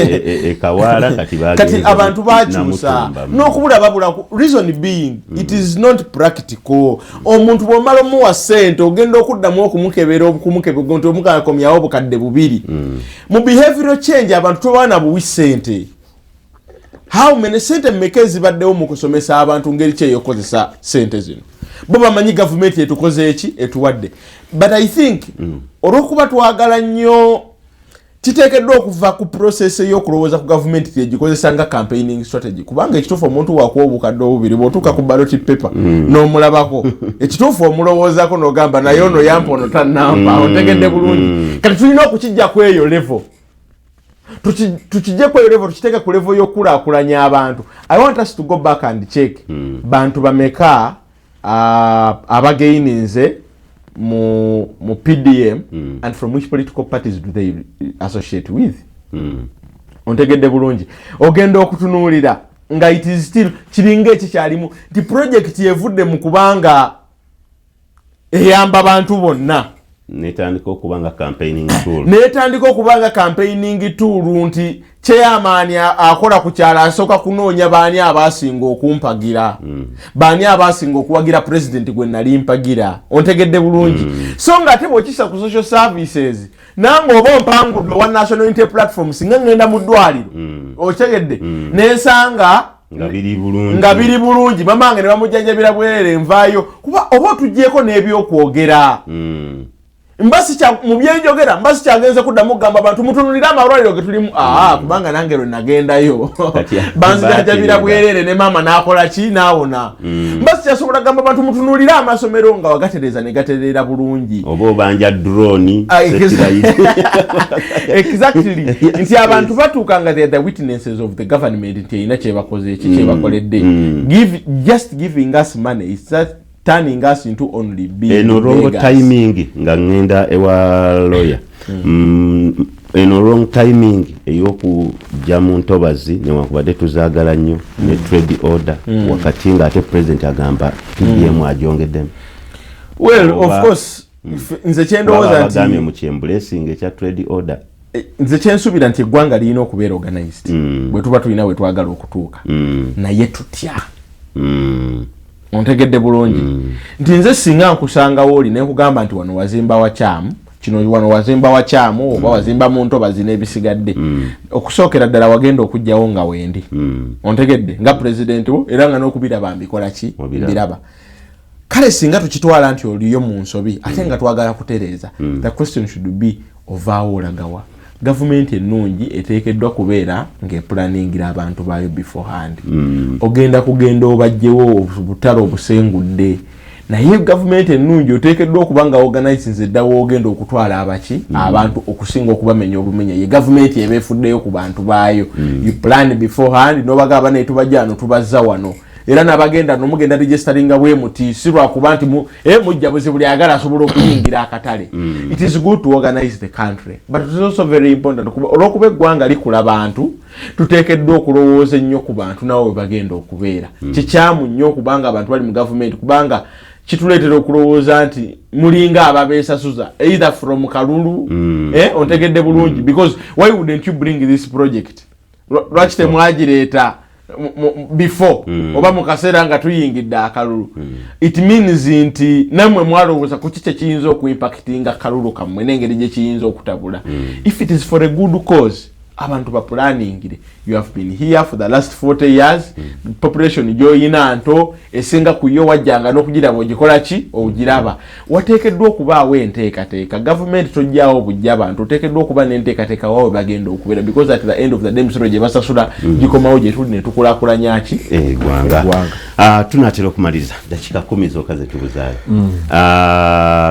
ekawala kati abantu bakyusa n'okubula babula reason being it is not practical omuntu bw'omala omuwa sente ogenda okuddamu okumukebera nti omukakomyawo obukadde bubiri mu behavioral change abantu tobaana buwi sente how many sente mmeka ezibaddewo mu kusomesa abantu ngeri ki eyokozesa sente zino bo bamanyi government etukoze eki etuwadde but I think olwokuba twagala nnyo kiteekeddwa okuva ku process ey'okulowooza ku government tegikozesa nga campaigning strategy kubanga ekituufu omuntu wakuwa obukadde obubiri bw'otuuka ku ballot paper n'omulabako ekituufu omulowoozaako n'ogamba naye ono yampa ono tannampa otegedde bulungi kati tulina okukijja ku eyo level tukijje ku eyo level tukiteeke ku level y'okulaakulanya abantu I want us to go back and check bantu bameka abagaininze mu PDM and from which political parties do they associate with ontegedde bulungi ogenda okutunuulira nga it is still kiringa ekikyalimu ti project yevudde mu kubanga eyamba abantu bonna netandika okubanga campaigning tool nti chairman akola ku kyala asoka kunoonya baani abasinga okumpagira baani abasinga okuwagira president gwe nali mpagira ontegedde bulungi so nga ate bw'okisa ku social services nange oba ompangudde wa national unity platform singa ngenda mu ddwaliro otegedde nensanga nga biri bulungi mamange ne bamujjanjabira bwerere nvaayo kuba oba otuggyeko n'ebyokwogera mbasi cha mubyenjogera mbasi kyagenze kuddamu kugamba abantu mutunulira amalwaliro ge tulimu kubanga nange lwe nagendayo banzijjanjabira bwerere ne mama n'akola ki n'awona mbasi kyasobola kugamba abantu mutunulira amasomero nga wagatereza ne gaterera bulungi oba obanja drone exactly nti abantu batuuka nga they are the witnesses of the government nti erina kyebakoze eki kyebakoledde just giving us money is that turning us into only being wrong timing nga ngenda ewa lawyer wrong timing ey'okujja mu ntobazi newankubadde tuzaagala nnyo ne trade order wakati nga ate president agamba PDM ajongeddemu well of course nze kyendowooza nti agambye mu kyemblessing ekya trade order nze kyensuubira nti eggwanga lirina okubeera organized bwe tuba tulina we twagala okutuuka naye tutya ontegedde bulungi nti nze singa nkusangawo oli nekugamba nti wano wazimba wakyamu kino wano wazimba wakyamu oba wazimba mu ntobazi n'ebisigadde okusookera ddala wagenda okujjawo nga wendi ontegedde nga president wo era nga n'okubiraba mbikola ki mbiraba kale singa tukitwala nti oliyo mu nsobi ate nga twagala kutereeza the question should be ovaawo olagawa government ennungi eteekeddwa kubeera ng'epulaningira abantu baayo beforehand ogenda kugenda obajjewo obutale obusengudde naye government ennungi oteekeddwa okuba nga organizinze eddawo ogenda okutwala abaki abantu okusinga okubamenya obumenya ye government ebeefuddeyo ku bantu baayo you plan beforehand n'obagamba naye tubajja wano tubazza wano era nabagenda nomugenda registeringa bwe muti sirwa kuba nti mujja buzi buli agala asobola okuyingira akatale. It is good to organize the country, but it is also very important olwokuba eggwanga likula abantu tuteekeddwa okulowooza ennyo ku bantu nawe we bagenda okubeera. Kikyamu nnyo okubanga abantu bali mu gavumenti kubanga kituleetera okulowooza nti mulinga ababeesasuza either from kalulu ontegedde bulungi, because why wouldn't you bring this project? Lwaki temwagireeta before oba mu kaseera nga tuyingidde akalulu? It means nti nammwe mwalowooza ku kiki kiyinza okuimpactinga kalulu kammwe n'engeri gye kiyinza okutabula. If it is for a good cause, abantu ba planningire. You have been here for the last 40 years. Population joyina nto esinga kuyo wajjanga n'okugiraba ogikola ki ogiraba. Wateekeddwa okubaawo enteekateeka. Government tojjaawo bujja abantu oteekeddwa okuba n'enteekateeka waawe bagenda okubeera, because at the end of the day misolo gye basasula gikomawo gye tuli ne tukulaakulanya ki eggwanga. Tunaatera okumaliza dakika 10 zokka ze tubuzaayo.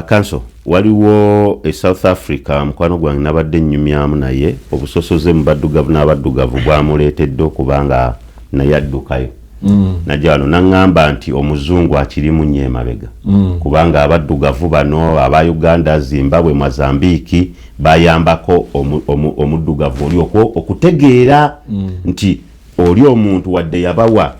Kanso waliwo e South Africa mukwano gwange nabadde nnyumyamu naye obusosoze mu baddugavu n'abaddugavu bwamuleetedde okubanga naye addukayo. Najja wano naŋŋamba nti omuzungu akirimu nnyo emabega kubanga abaddugavu bano aba Uganda, Zimbabwe, Mozambique bayambako omuddugavu oli okutegeera nti oli omuntu wadde yabawa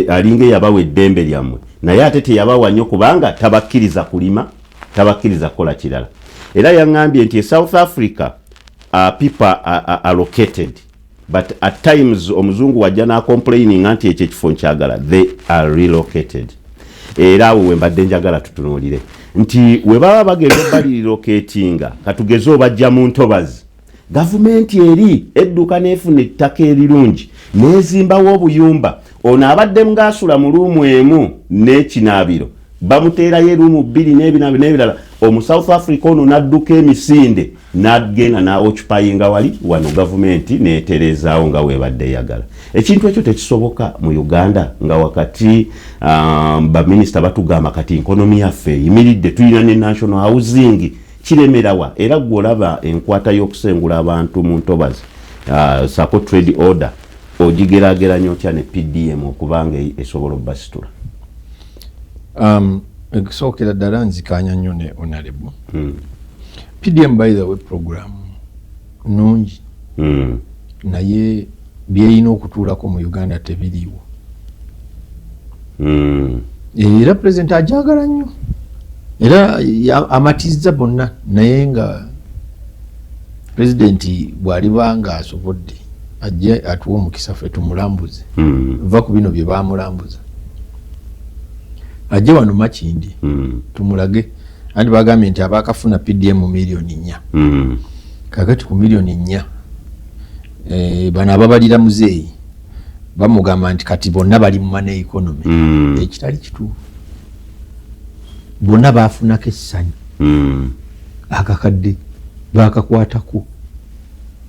alinga yabawa eddembe lyammwe naye ate teyabawa nnyo kubanga tabakkiriza kulima, tabakkiriza kukola kirala. Era yaŋŋambye nti South Africa people are allocated, but at times omuzungu wajja na complaining anti ekyo ekifo nkyagala, they are relocated. Era awo we mbadde njagala tutunuulire nti we baba bagenda balirelocatinga katugeze obajja mu ntobazi, gavumenti eri edduka n'efuna ettaka erirungi n'ezimbawo obuyumba, ono abadde ng'asula mu luumu emu n'ekinaabiro bamuteerayo eruumu 2 n'ebirala, omu South Africa ono n'adduka emisinde n'agenda n'occupyinga wali wano gavumenti n'eterezaawo nga weebadde eyagala. Ekintu ekyo tekisoboka mu Uganda nga wakati baminisita batugamba kati ekonomi yaffe eyimiridde, tulina ne national housing, kiremerawa. Era gw'olaba enkwata y'okusengula abantu mu ntobazi sako trade order ogigeraageranya otya ne PDM okubanga esobola obbasitula? Ekisookera ddala nzikanya nnyo ne honorable. PDM by the way program nungi naye byerina okutuulako mu Uganda tebiriiwo. Era president ajagala nnyo era amatizza bonna, naye nga president bw'alibanga asobodde ajje atuwe omukisa ffe tumulambuze va ku bino bye bamulambuza, ajje wano Makindi tumulage. Andi bagambye nti abakafuna PDM milioni 4 kakati ku milioni 4 bano ababalira muzeeyi bamugamba nti kati bonna bali mu money economy. Ekitali kituufu, bonna baafunako essanyu akakadde bakakwatako,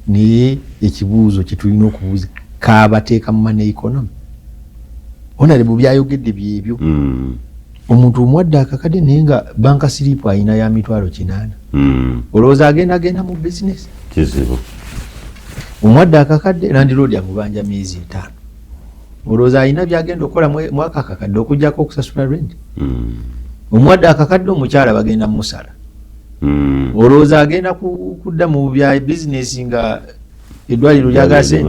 naye ekibuuzo kye tulina okubuuza kaabateeka mu money economy? Honorable byayogedde byebyo. Omuntu omwadde akakadde naye nga banka siripu ayina ya mitwalo 8. Olowooza agenda mu business? Kizibu. Omwadde akakadde landiroodi amubanja myezi 5. Olowooza ayina byagenda okukola mwaka akakadde okujjako okusasula rent? Omwadde akakadde omukyala bagenda musala. Olowooza agenda kudda mu bya business nga eddwaliro lyagase?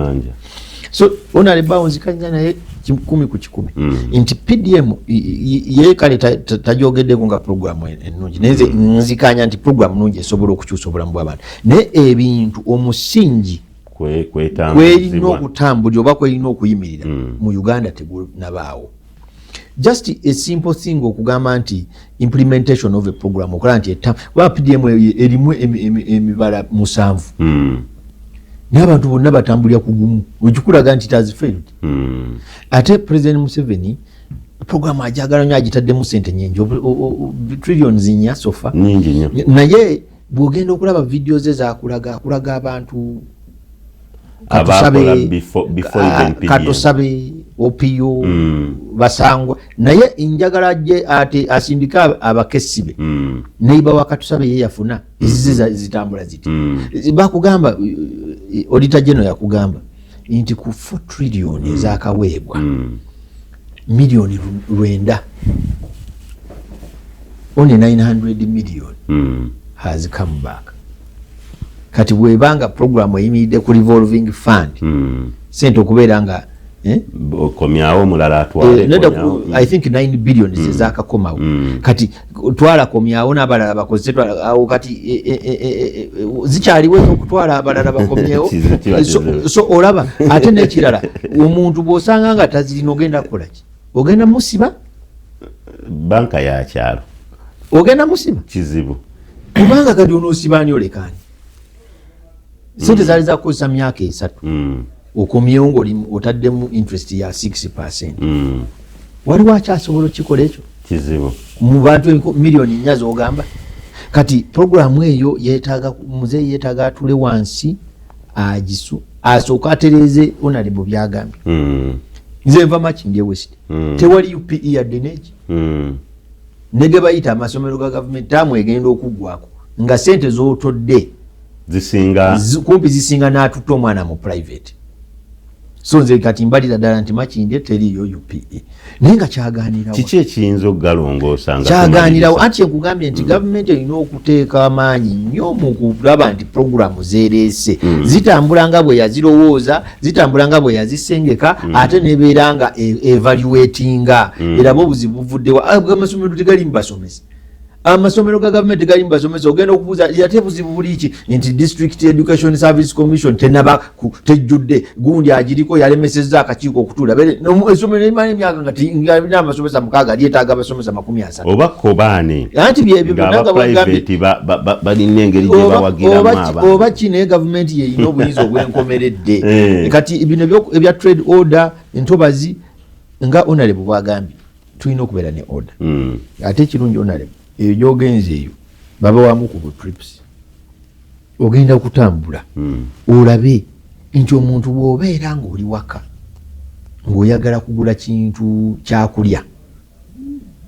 So honorable onzikanya naye 10 ku 10 nti PDM ye kale tajogeddeko nga programu ennungi, neze nzikanya nti programu nnungi esobola okukyusa obulamu bw'abantu, naye ebintu omusingi kwelina okutambulira oba kwelina okuyimirira mu Uganda tegunabaawo. Just a simple thing okugamba nti implementation of a program okola nti PDM erimu emibala 7 n'abantu bonna batambulira kugumu, okikulaga nti it has failed. Ate President Museveni programu ajagala nnyo agitaddemu ssente nnyingi, trillions nnya sofa nnyingi nnyo, naye bw'ogenda okulaba video ze zakulaga abantu katusabe OPO basangwa, naye njagala ajje ate asindika abakessi be neiba wakatusabe ye yafuna ezize zitambula ziti bakugamba Auditor General yakugamba nti ku 4 trillion ezakaweebwa million rwenda. Only 900 million has come back. Kati bwebanga program eyimiridde ku revolving fund sente okubeera nga komyawo mulala atwale I think 9 billion zezakakomawo kati twala komyawo n'abalala bakozese awo kati zikyaliwo okutwala abalala bakomyewo so olaba ate n'ekirala omuntu bw'osanga nga tazirina ogenda kukola ki ogenda musiba banka ya kyalo ogenda musiba kizibu kubanga kati onoosibaani olekaani sente zaali zakukozesa myaka 3 okomyewo ng'oli otaddemu interest ya 6%. Waliwo akyasobola okikola ekyo kizibu mu bantu miliyoni 4 z'ogamba kati programu eyo yeetaaga muzeeyi yeetaaga atule wansi agisu asooka atereeze Honorable byagambye nze nva Makindye West tewali UPE yadde neeki ne ge bayita amasomero ga gavumenti taamu egenda okuggwako nga sente z'otodde kumpi zisinga n'atutta omwana mu private. So nze kati mbalira ddala nti Makindye teriyo UPE naye nga kyaganirawo kiki ekiyinza okugalongoosa nga kyaganirawo anti nkugambye nti gavumenti erina okuteeka amaanyi nnyo mu kulaba nti programu zereese zitambula nga bwe yazirowooza zitambula nga bwe yazisengeka ate nebeera nga evaluatinga eraba obuzibu buvuddewo amasomero tegali mubasomesa amasomero ga gavumenti gali mbasomesa ogenda okubuuza yate buzibu buliki nti District Education Service Commission tenaba tejjudde gundi agiriko yalemesezza akakiiko okutuula essomero limala emyaka nga tina amasomesa 6 lyetaaga abasomesa 30 oba kobaane anti byebyo balina engeri gye bawagiramu abantu oba kino gavumenti yeyina obuyinza obwenkomeredde kati bino ebya trade order entobazi nga Honorable bwagambye tulina okubeera ne order ate kirungi Honorable eyo gyogenze eyo baba wamu ku trips ogenda kutambula olabe nti omuntu bw'obeera ng'oli waka ng'oyagala kugula kintu kyakulya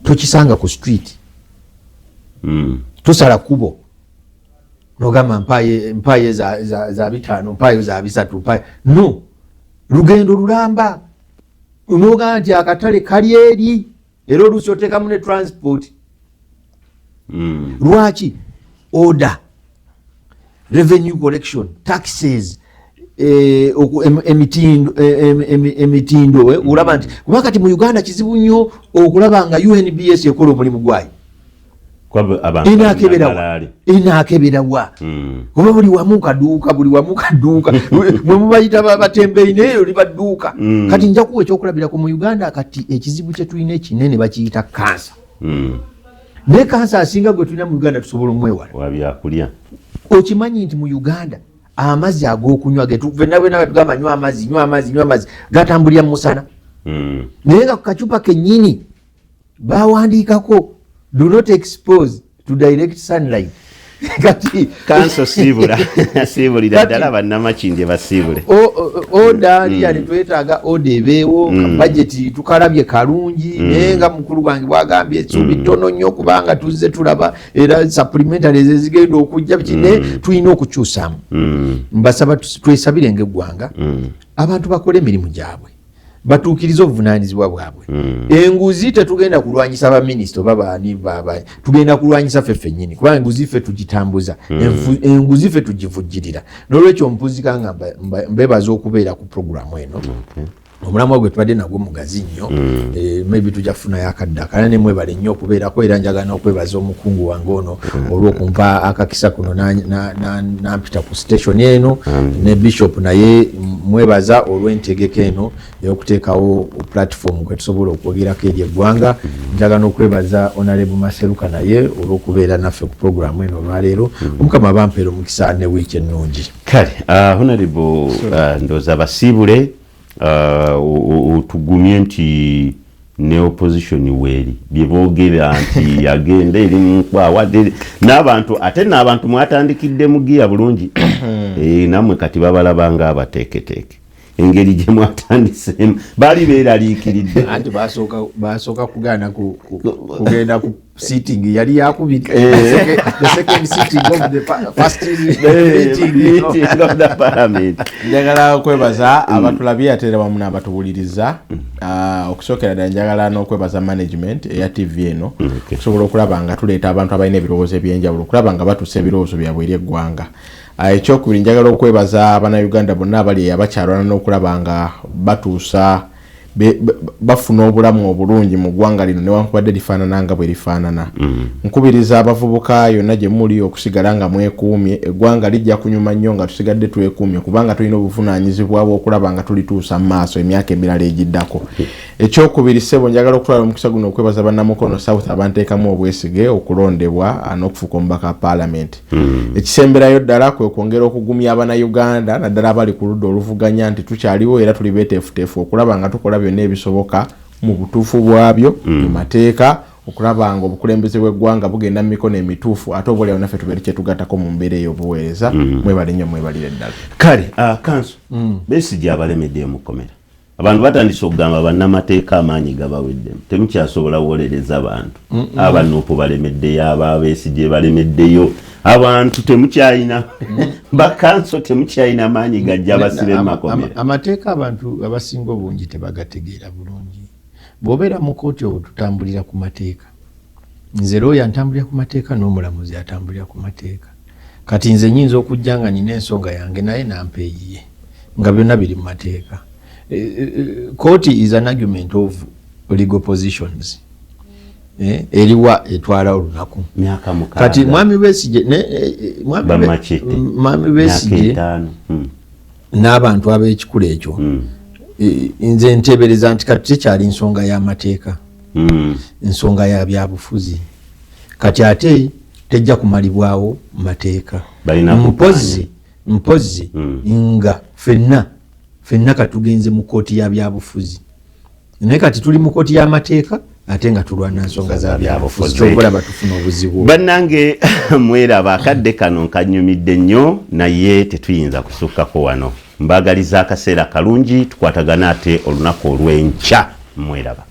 tokisanga ku street tosala kubo nogamba mpaye za 5 mpaye za 3 no lugendo lulamba nogamba nti akatale kali eri era oluusi oteekamu ne transport. Lwaki order revenue collection taxes emitindo olaba nti kuba kati mu Uganda kizibu nnyo okulaba nga UNBS ekola omulimu gwayo inaakeberawa kuba buli wamu kaduuka mwe mubayita batembeeyi neyo libadduuka kati nja kuwa ekyokulabirako mu Uganda kati ekizibu kye tulina ekinene bakiyita kansa ne kansa asinga gwe tulina mu Uganda tusobola omwewala wabyakulya okimanyi nti mu Uganda amazzi ag'okunywa getuvena tugamba nywa amazzi gatambulira mu musana naye nga ku kacupa kennyini bawandiikako do not expose to direct sunlight kati kanso siibulira ddala bannamakindye basiibule oda liyali twetaaga oda ebeewo kabajeti tukalabye kalungi naye nga mukulu wange bwagambye essuubi ttono nnyo kubanga tuzze tulaba era supplementaries ezigenda okujja kine tulina okukyusaamu mbasaba twesabire ng'eggwanga abantu bakole emirimu gyabwe batuukirize obuvunaanyizibwa bwabwe enguzi tetugenda kulwanyisa baminisita oba baani tugenda kulwanyisa ffe ffennyini kubanga enguzi ffe tugitambuza enguzi ffe tugivujjirira n'olwekyo mpuzika nga mbebaza okubeera ku programu eno omulamwa gwe tubadde nagwo mugazi nnyo maybe tujja kufunayo akaddakala ne mwebale nnyo okubeerako era njagala n'okwebaza omukungu wange ono olw'okumpa akakisa kuno nampita ku station eno ne bishop naye mwebaza olw'entegeka eno ey'okuteekawo platform kwe tusobola okwogerako eri eggwanga njagala n'okwebaza Honorable Maseruka naye olw'okubeera naffe ku programu eno olwaleero omukama bampeera omukisa ne wiiki ennungi kale Honorable ndooza basiibule otugumye nti ne opposition weeri byeboogera nti yagenda eri munkwawa n'abantu ate n'abantu mwatandikidde mugiya bulungi nammwe kati babalabanga abateeketeeke engeri gye mwatandisemu baali beeraliikiridde anti basooka kugaana kugenda sitting yali yakubika the second sitting of the first meeting of the parliament. Njagala okwebaza abatulabye ate wamu n'abatubuliriza okusookera ddala njagala n'okwebaza management eya TV eno okusobola okulaba nga tuleeta abantu abalina ebirowoozo ebyenjawulo okulaba nga batuusa ebirowoozo byabwe eri eggwanga. Ekyokubiri njagala okwebaza Bannayuganda bonna abali abakyalwana n'okulaba nga batuusa bafuna obulamu obulungi mu ggwanga lino newankubadde lifaanana nga bwe lifaanana. Nkubiriza abavubuka yonna gye muli okusigala nga mwekuumye, eggwanga lijja kunyuma nnyo nga tusigadde twekuumye kubanga tulina obuvunaanyizibwa bw'okulaba nga tulituusa mu maaso emyaka emirala egiddako. Ekyokubiri ssebo njagala okutwala omukisa guno okwebaza Bannamukono South abanteekamu obwesige okulondebwa n'okufuuka omubaka wa Parliament. Ekisemberayo ddala kwe kwongera okugumya Abannayuganda naddala abali ku ludda oluvuganya nti tukyaliwo era tuli beeteefuteefu okulaba nga tukola byonna ebisoboka mu butuufu bwabyo mu mateeka okulaba nga obukulembeze bw'eggwanga bugenda mu mikono emituufu ate oboolyawo naffe tubeere kye tugattako mu mbeera ey'obuweereza. Mwebale nnyo mwebalire ddala. Kale Kanso Besigye abalemedde emukomera abantu batandise okugamba bannamateeka amaanyi gabaweddemu temukyasobola wolereza abantu abanuupu balemeddeyo Besigye balemeddeyo abantu temukyalina bakanso temukyalina maanyi gajja basibe makomera. Amateeka abantu abasinga obungi tebagategeera bulungi. Bw'obeera mu kooti obwo tutambulira ku mateeka. Nze looya ntambulira ku mateeka n'omulamuzi atambulira ku mateeka. Kati nze nnyinza okujja nga nina ensonga yange naye nampeeyiye nga byonna biri mu mateeka. Court is an argument of legal positions. Eriwa etwala olunaku. Kati Mwami Besigye Mwami Besigye n'abantu ab'ekikula ekyo nze nteebereza nti kati tekyali nsonga y'amateeka, nsonga ya byabufuzi. Kati ate tejja kumalibwawo mateeka. Mpozi nga ffenna katugenze mu kooti ya byabufuzi naye kati tuli mu kooti y'amateeka ate nga tulwana nsonga za byabufuzi kyobulaba tufuna obuzibu. Bannange mweraba akadde kano nkanyumidde nnyo naye tetuyinza kusukkako wano. Mbagaliza akaseera kalungi tukwatagana ate olunaku olw'enkya. Mweraba.